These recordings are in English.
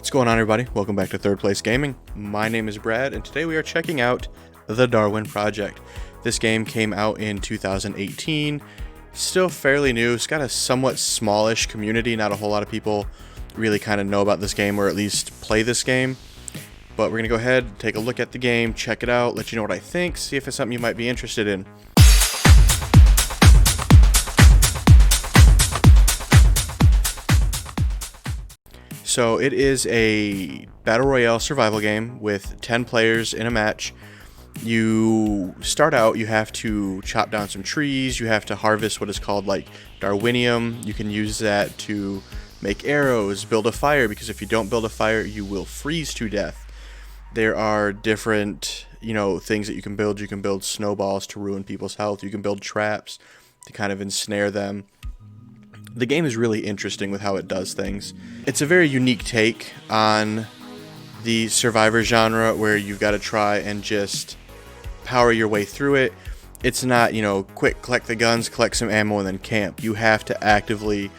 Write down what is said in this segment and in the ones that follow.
What's going on, everybody? Welcome back to Third Place Gaming. My name is Brad, and today we are checking out the Darwin project. This game came out in 2018, still fairly new. It's got a somewhat smallish community. Not a whole lot of people really kind of know about this game, or at least play this game. But we're going to go ahead, take a look at the game, check it out, let you know what I think, see if it's something you might be interested in. So it is a battle royale survival game with 10 players in a match. You start out, you have to chop down some trees, you have to harvest what is called like Darwinium. You can use that to make arrows, build a fire, because if you don't build a fire, you will freeze to death. There are different, things that you can build. You can build snowballs to ruin people's health. You can build traps to kind of ensnare them. The game is really interesting with how it does things. It's a very unique take on the survivor genre where you've got to try and just power your way through it. It's not, quick, collect the guns, collect some ammo, and then camp. You have to actively,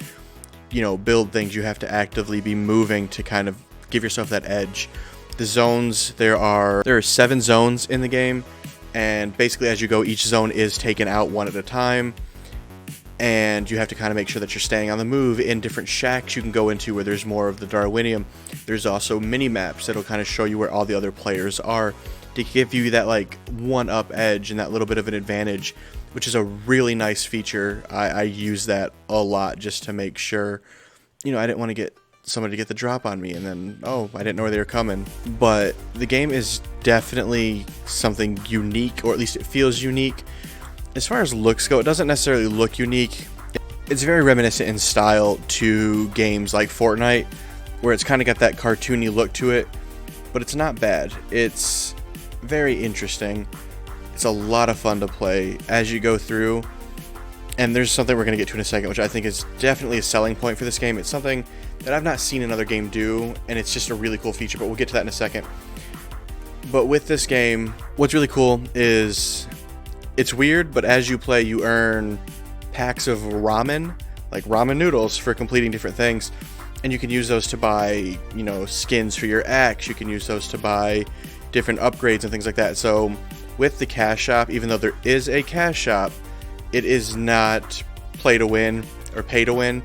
build things. You have to actively be moving to kind of give yourself that edge. The zones, there are 7 zones in the game, and basically as you go, each zone is taken out one at a time. And you have to kind of make sure that you're staying on the move. In different shacks you can go into where there's more of the Darwinium. There's also mini maps that'll kind of show you where all the other players are to give you that like one-up edge and that little bit of an advantage, which is a really nice feature. I use that a lot just to make sure, I didn't want to get somebody to get the drop on me and then, oh, I didn't know where they were coming. But the game is definitely something unique, or at least it feels unique. As far as looks go, it doesn't necessarily look unique. It's very reminiscent in style to games like Fortnite, where it's kind of got that cartoony look to it, but it's not bad. It's very interesting. It's a lot of fun to play as you go through, and there's something we're going to get to in a second, which I think is definitely a selling point for this game. It's something that I've not seen another game do, and it's just a really cool feature, but we'll get to that in a second. But with this game, what's really cool is it's weird, but as you play, you earn packs of ramen, like ramen noodles, for completing different things. And you can use those to buy, skins for your axe. You can use those to buy different upgrades and things like that. So with the cash shop, even though there is a cash shop, it is not play to win or pay to win.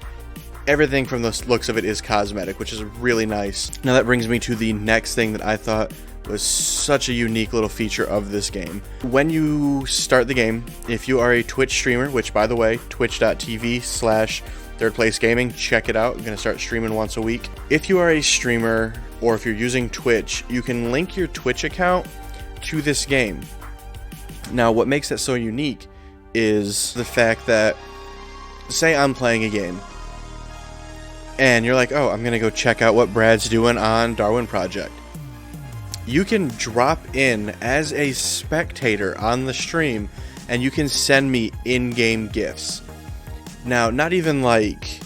Everything from the looks of it is cosmetic, which is really nice. Now that brings me to the next thing that I thought was such a unique little feature of this game. When you start the game, if you are a Twitch streamer, which by the way, twitch.tv/thirdplacegaming, check it out. I'm going to start streaming once a week. If you are a streamer, or if you're using Twitch, you can link your Twitch account to this game. Now, what makes that so unique is the fact that, say I'm playing a game, and you're like, oh, I'm going to go check out what Brad's doing on Darwin Project. You can drop in as a spectator on the stream, and you can send me in-game gifts. Now, not even like,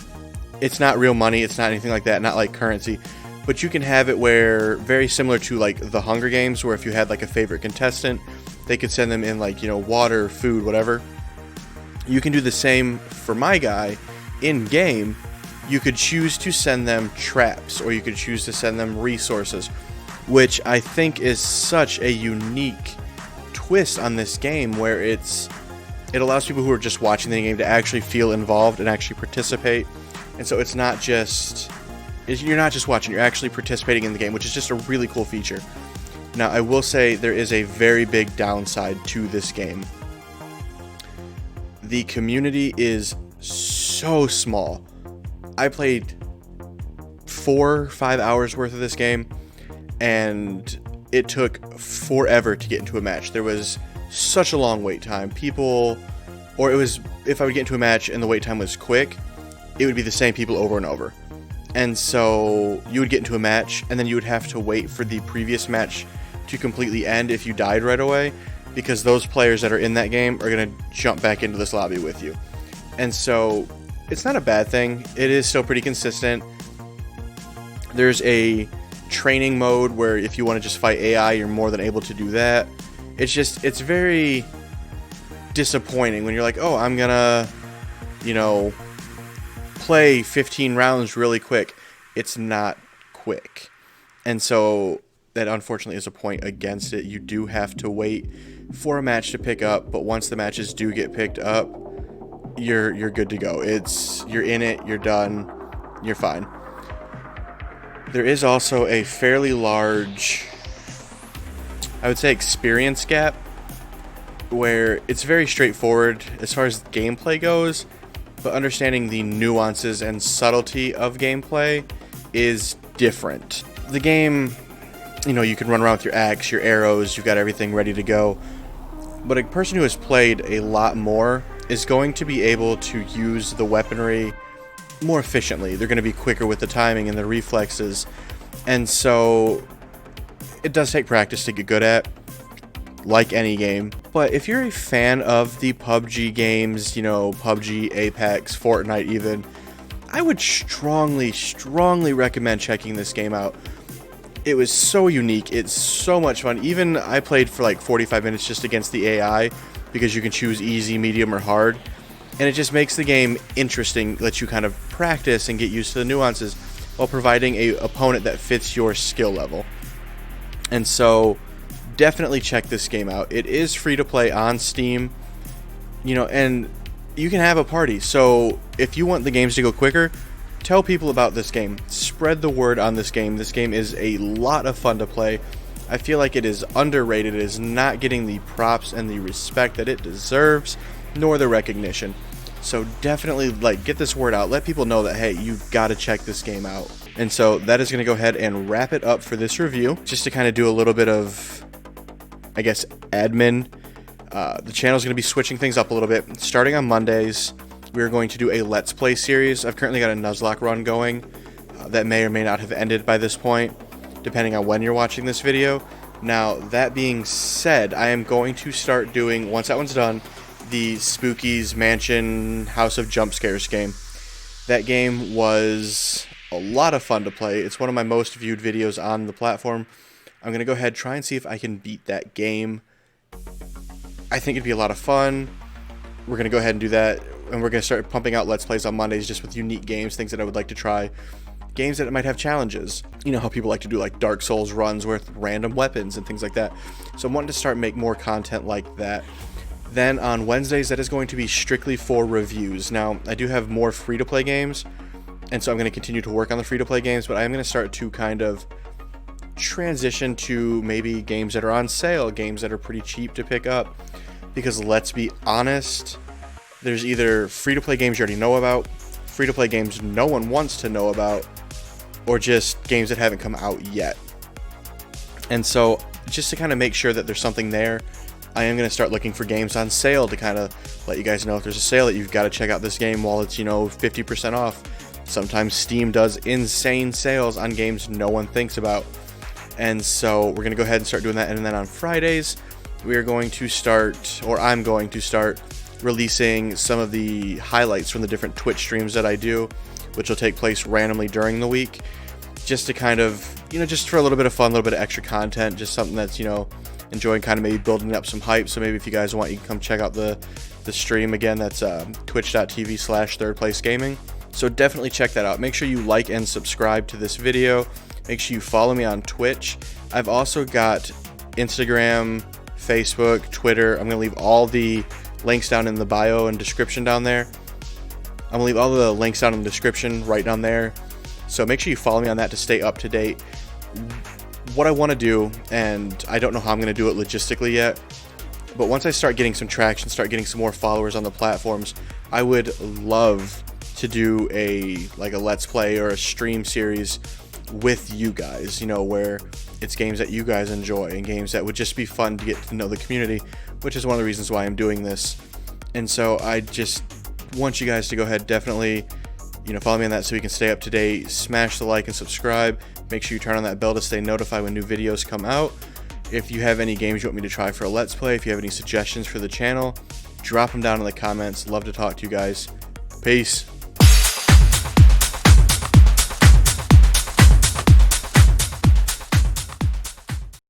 it's not real money, it's not anything like that, not like currency, but you can have it where, very similar to like the Hunger Games, where if you had like a favorite contestant, they could send them in like, water, food, whatever. You can do the same for my guy in-game. You could choose to send them traps, or you could choose to send them resources, which I think is such a unique twist on this game, where it allows people who are just watching the game to actually feel involved and actually participate. And so it's not just, you're not just watching, you're actually participating in the game, which is just a really cool feature. Now, I will say there is a very big downside to this game. The community is so small. I played 4 or 5 hours worth of this game, and it took forever to get into a match. There was such a long wait time. If I would get into a match and the wait time was quick, it would be the same people over and over. And so you would get into a match, and then you would have to wait for the previous match to completely end if you died right away, because those players that are in that game are going to jump back into this lobby with you. And so it's not a bad thing. It is still pretty consistent. There's a training mode where if you want to just fight AI, you're more than able to do that. It's very disappointing when you're like, oh, I'm gonna, play 15 rounds really quick. It's not quick. And so that unfortunately is a point against it. You do have to wait for a match to pick up, but once the matches do get picked up, you're good to go. You're in it, you're done, you're fine. There is also a fairly large, I would say, experience gap, where it's very straightforward as far as gameplay goes, but understanding the nuances and subtlety of gameplay is different. The game, you can run around with your axe, your arrows, you've got everything ready to go, but a person who has played a lot more is going to be able to use the weaponry more efficiently. They're going to be quicker with the timing and the reflexes, and so it does take practice to get good at, like any game. But if you're a fan of the PUBG games, PUBG, Apex, Fortnite even, I would strongly recommend checking this game out. It was so unique, it's so much fun. Even I played for like 45 minutes just against the AI, because you can choose easy, medium, or hard, and it just makes the game interesting, lets you kind of practice and get used to the nuances while providing a opponent that fits your skill level. And so definitely check this game out. It is free to play on Steam, and you can have a party. So if you want the games to go quicker, tell people about this game. Spread the word on this game. This game is a lot of fun to play. I feel like it is underrated. It is not getting the props and the respect that it deserves, nor the recognition. So definitely get this word out. Let people know that, hey, you've got to check this game out. And so that is going to go ahead and wrap it up for this review. Just to kind of do a little bit of, I guess, admin. The channel is going to be switching things up a little bit. Starting on Mondays, we're going to do a Let's Play series. I've currently got a Nuzlocke run going that may or may not have ended by this point, depending on when you're watching this video. Now, that being said, I am going to start doing, once that one's done, the Spooky's Mansion House of Jump Scares game. That game was a lot of fun to play. It's one of my most viewed videos on the platform. I'm going to go ahead and try and see if I can beat that game. I think it'd be a lot of fun. We're going to go ahead and do that, and we're going to start pumping out Let's Plays on Mondays just with unique games, things that I would like to try. Games that might have challenges. You know how people like to do like Dark Souls runs with random weapons and things like that. So I'm wanting to start make more content like that. Then on Wednesdays, that is going to be strictly for reviews. Now, I do have more free-to-play games, and so I'm going to continue to work on the free-to-play games, but I'm going to start to kind of transition to maybe games that are on sale, games that are pretty cheap to pick up, because let's be honest, there's either free-to-play games you already know about, free-to-play games no one wants to know about, or just games that haven't come out yet. And so, just to kind of make sure that there's something there, I am going to start looking for games on sale to kind of let you guys know if there's a sale that you've got to check out this game while it's, 50% off. Sometimes Steam does insane sales on games no one thinks about. And so we're going to go ahead and start doing that. And then on Fridays, we are going to start, or I'm going to start releasing some of the highlights from the different Twitch streams that I do, which will take place randomly during the week, just to kind of, just for a little bit of fun, a little bit of extra content, just something that's, enjoying kind of maybe building up some hype. So maybe if you guys want, you can come check out the stream again. That's twitch.tv/thirdplacegaming. So definitely check that out. Make sure you like and subscribe to this video. Make sure you follow me on Twitch. I've also got Instagram, Facebook, Twitter. I'm going to leave all the links down in the bio and description down there. I'm going to leave all the links down in the description right down there. So make sure you follow me on that to stay up to date. What I want to do, and I don't know how I'm going to do it logistically yet, but once I start getting some traction, start getting some more followers on the platforms, I would love to do a Let's Play or a stream series with you guys, where it's games that you guys enjoy and games that would just be fun to get to know the community, which is one of the reasons why I'm doing this. And so I just want you guys to go ahead, definitely, follow me on that so we can stay up to date. Smash the like and subscribe. Make sure you turn on that bell to stay notified when new videos come out. If you have any games you want me to try for a Let's Play, if you have any suggestions for the channel, drop them down in the comments. Love to talk to you guys. Peace.